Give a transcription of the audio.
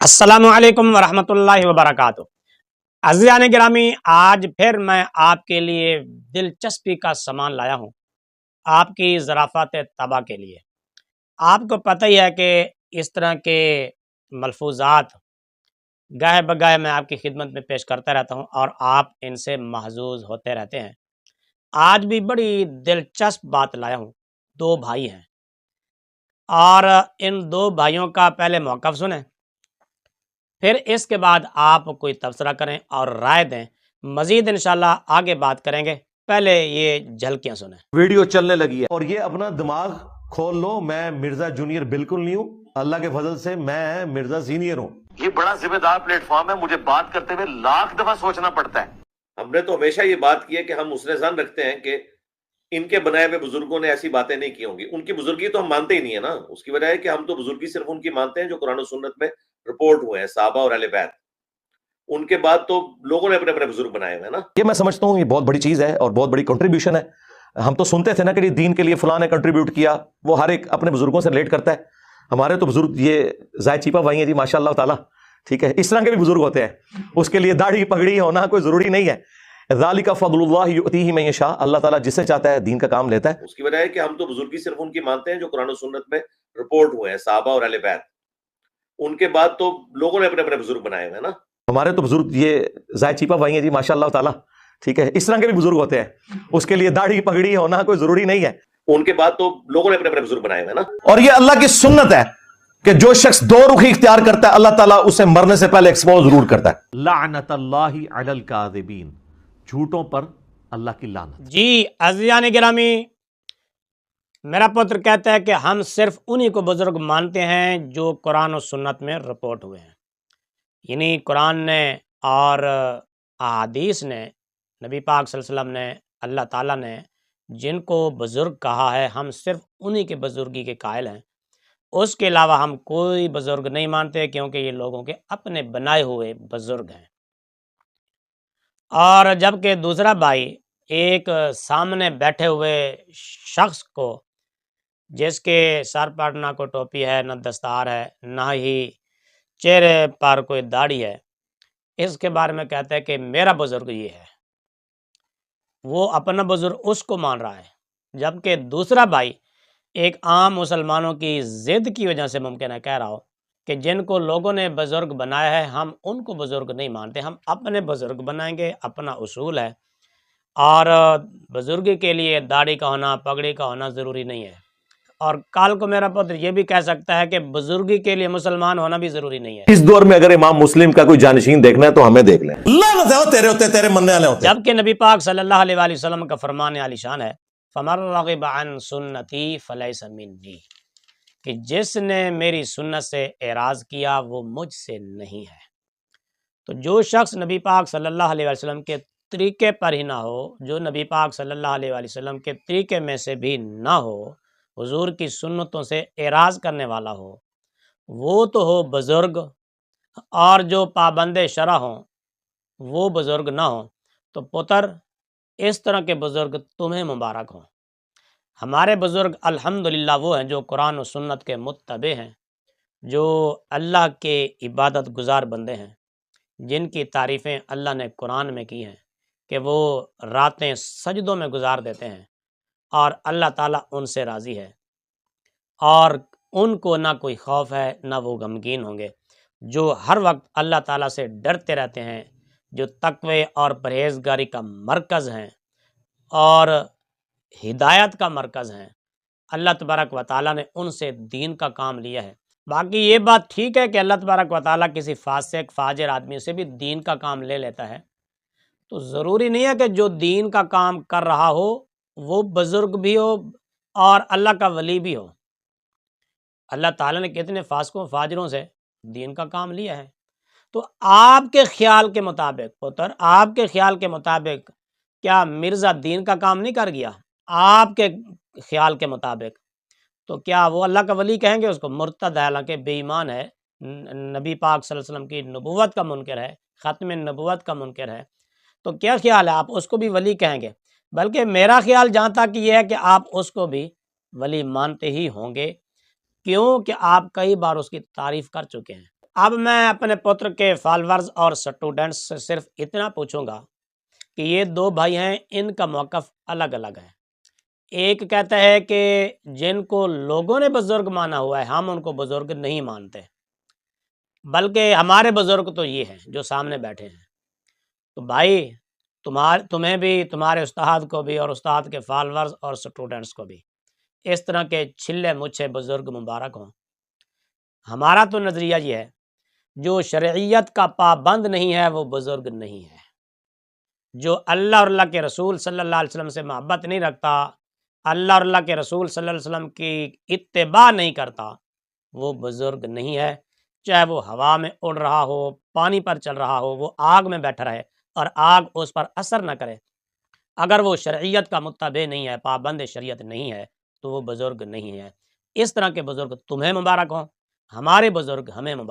अस्सलामुअलैकुम वरहमतुल्लाहि वबरकातुह। अज़ीज़ान गिरामी, आज फिर मैं आपके लिए दिलचस्पी का सामान लाया हूँ, आपकी ज़राफ़त तबा के लिए। आपको पता ही है कि इस तरह के मलफूज़ात गाहे बगाहे मैं आपकी खिदमत में पेश करता रहता हूँ और आप इनसे महज़ूज़ होते रहते हैं। आज भी बड़ी दिलचस्प बात लाया हूँ। दो भाई हैं और इन दो भाइयों का पहले मौक़िफ़ सुनें, फिर इसके बाद आप कोई तबसरा करें और राय दें। मज़ीद इंशाल्लाह आगे बात करेंगे, पहले ये झलकियाँ सुनें। वीडियो चलने लगी है और ये अपना दिमाग खोल लो। मैं मिर्जा जूनियर बिल्कुल नहीं हूं, अल्लाह के फजल से मैं मिर्जा सीनियर हूं। ये बड़ा जिम्मेदार प्लेटफॉर्म है, मुझे बात करते हुए लाख दफा सोचना पड़ता है। हमने तो हमेशा ये बात की है कि हम उसने जान रखते हैं कि इनके बनाए हुए बुजुर्गों ने ऐसी बातें नहीं की होंगी। उनकी बुजुर्गी तो हम मानते ही नहीं है ना। उसकी वजह है कि हम तो बुजुर्गी सिर्फ उनकी मानते हैं जो कुरान और सुन्नत में रिपोर्ट हुए हैं, साहबा और अहले बैत। उनके बाद तो लोगों ने अपने अपने बुजुर्ग बनाए हुए हैं ना। ये मैं समझता हूं ये बहुत बड़ी चीज है और बहुत बड़ी कंट्रीब्यूशन है। हम तो सुनते थे ना कि दीन के लिए फलां ने कंट्रीब्यूट किया, वो हर एक अपने बुजुर्गों से रिलेट करता है। हमारे तो बुजुर्ग ये जाय चीपा भाई हैं जी, माशाअल्लाह ताला, ठीक है। इस तरह के भी बुजुर्ग होते हैं, उसके लिए दाढ़ी पगड़ी होना कोई जरूरी नहीं है। ज़ालिका फ़ज़्लुल्लाहि युअतीहि मन यशा, अल्लाह ताला जिससे चाहता है दीन का काम लेता है। उसकी वजह है कि हम तो बुजुर्गी सिर्फ उनकी मानते हैं जो कुरान और सुन्नत में रिपोर्ट हुए हैं, साहबा और अहले बैत। उनके बाद तो लोगों ने अपने अपने बुजुर्ग बनाए हुए हैं ना। हमारे तो बुजुर्ग ये जाय चीपा भाई हैं जी, माशाअल्लाह ताला, ठीक है। इस तरह के भी बुजुर्ग होते हैं, उसके लिए दाढ़ी पगड़ी होना कोई जरूरी नहीं है। उनके बाद तो लोगों ने अपने अपने बुजुर्ग बनाए हुए हैं ना। और ये अल्लाह की सुन्नत है कि जो शख्स दो रुखी इख्तियार करता है, अल्लाह ताला उसे मरने से पहले एक्सपोज जरूर करता है। लानतल्लाहि अलल काज़िबीन, झूठों पर अल्लाह की लानत। जी अज़ीज़ान गिरामी, मेरा पुत्र कहता है कि हम सिर्फ उन्हीं को बुज़ुर्ग मानते हैं जो कुरान और सुन्नत में रिपोर्ट हुए हैं। यानी कुरान ने और अहादीस ने, नबी पाक सल्लल्लाहु अलैहि वसल्लम ने, अल्लाह ताला ने जिनको बुज़ुर्ग कहा है, हम सिर्फ उन्हीं के बुज़ुर्गी के कायल हैं। उसके अलावा हम कोई बुज़ुर्ग नहीं मानते, क्योंकि ये लोगों के अपने बनाए हुए बुज़ुर्ग हैं। और जबकि दूसरा भाई एक सामने बैठे हुए शख्स को, जिसके सर पर ना कोई टोपी है, ना दस्तार है, ना ही चेहरे पर कोई दाढ़ी है, इसके बारे में कहता है कि मेरा बुज़ुर्ग ये है। वो अपना बुज़ुर्ग उसको मान रहा है, जबकि दूसरा भाई एक आम मुसलमानों की ज़िद की वजह से मुमकिन है कह रहा हो कि जिनको लोगों ने बुज़ुर्ग बनाया है, हम उनको बुज़ुर्ग नहीं मानते, हम अपने बुज़ुर्ग बनाएंगे। अपना उसूल है और बुज़ुर्गी के लिए दाढ़ी का होना, पगड़ी का होना ज़रूरी नहीं है। और कल को मेरा पुत्र ये भी कह सकता है कि बुज़ुर्गी के लिए मुसलमान होना भी ज़रूरी नहीं है। इस दौर में अगर इमाम मुस्लिम का कोई जानशीन देखना है तो हमें देख लें। लानत है तेरे होते, तेरे मनने वाले होते। जबकि नबी पाक सल्लल्लाहु अलैहि वसल्लम का फरमान आलिशान है, फमन रग़िब अन सुन्नती फलैसा मिन्नी, कि जिसने मेरी सुन्नत से एराज़ किया वो मुझसे नहीं है। तो जो शख्स नबी पाक सल्लल्लाहु अलैहि वसल्लम के तरीके पर ही ना हो, जो नबी पाक सल्लल्लाहु अलैहि वसल्लम के तरीके में से भी ना हो, हुजूर की सुन्नतों से एराज़ करने वाला हो, वो तो हो बुज़ुर्ग। और जो पाबंद शरअ हों वो बुज़ुर्ग ना हो, तो पुत्र इस तरह के बुज़ुर्ग तुम्हें मुबारक हों। हमारे बुज़ुर्ग अल्हम्दुलिल्लाह वो हैं जो कुरान और सुन्नत के मुत्तबे हैं, जो अल्लाह के इबादत गुज़ार बंदे हैं, जिनकी तारीफ़ें अल्लाह ने कुरान में की हैं कि वो रातें सजदों में गुज़ार देते हैं और अल्लाह ताला उनसे राज़ी है और उनको ना कोई खौफ है, ना वो गमगीन होंगे। जो हर वक्त अल्लाह ताला से डरते रहते हैं, जो तक़वे और परहेज़गारी का मरकज़ हैं और हिदायत का मरकज़ हैं, अल्लाह तबारक व तआला ने उनसे दीन का काम लिया है। बाकी ये बात ठीक है कि अल्लाह तबारक व तआला किसी फासिक फाजिर आदमी से भी दीन का काम ले लेता है, तो ज़रूरी नहीं है कि जो दीन का काम कर रहा हो वो बुज़ुर्ग भी हो और अल्लाह का वली भी हो। अल्लाह ताला ने कितने फासिकों फाजिरों से दीन का काम लिया है। तो आपके ख्याल के मुताबिक पुत्र, आपके ख्याल के मुताबिक क्या मिर्ज़ा दीन का काम नहीं कर गया? आपके ख्याल के मुताबिक तो क्या वो अल्लाह का वली कहेंगे उसको? मुर्तद है, हालांकि बेईमान है, नबी पाक सल्लल्लाहु अलैहि वसल्लम की नबुव्वत का मुनकिर है, ख़त्म नबुव्वत का मुनकिर है। तो क्या ख्याल है, आप उसको भी वली कहेंगे? बल्कि मेरा ख्याल जहाँ तक ये है कि आप उसको भी वली मानते ही होंगे, क्योंकि आप कई बार उसकी तारीफ़ कर चुके हैं। اب میں اپنے پتر کے فالورز اور سٹوڈنٹس سے صرف اتنا پوچھوں گا کہ یہ دو بھائی ہیں، ان کا موقف الگ الگ ہے۔ ایک کہتا ہے کہ جن کو لوگوں نے بزرگ مانا ہوا ہے ہم ان کو بزرگ نہیں مانتے، بلکہ ہمارے بزرگ تو یہ ہیں جو سامنے بیٹھے ہیں۔ تو بھائی تمہیں بھی، تمہارے استاد کو بھی، اور استاد کے فالورز اور سٹوڈنٹس کو بھی اس طرح کے چھلے مچھے بزرگ مبارک ہوں۔ ہمارا تو نظریہ یہ ہے، جو شرعیت کا پابند نہیں ہے وہ بزرگ نہیں ہے۔ جو اللہ اور اللہ کے رسول صلی اللہ علیہ وسلم سے محبت نہیں رکھتا، اللہ اور اللہ کے رسول صلی اللہ علیہ وسلم کی اتباع نہیں کرتا، وہ بزرگ نہیں ہے۔ چاہے وہ ہوا میں اڑ رہا ہو، پانی پر چل رہا ہو، وہ آگ میں بیٹھا رہے اور آگ اس پر اثر نہ کرے، اگر وہ شرعیت کا متبع نہیں ہے، پابند شریعت نہیں ہے، تو وہ بزرگ نہیں ہے۔ اس طرح کے بزرگ تمہیں مبارک ہوں، ہمارے بزرگ ہمیں مبارک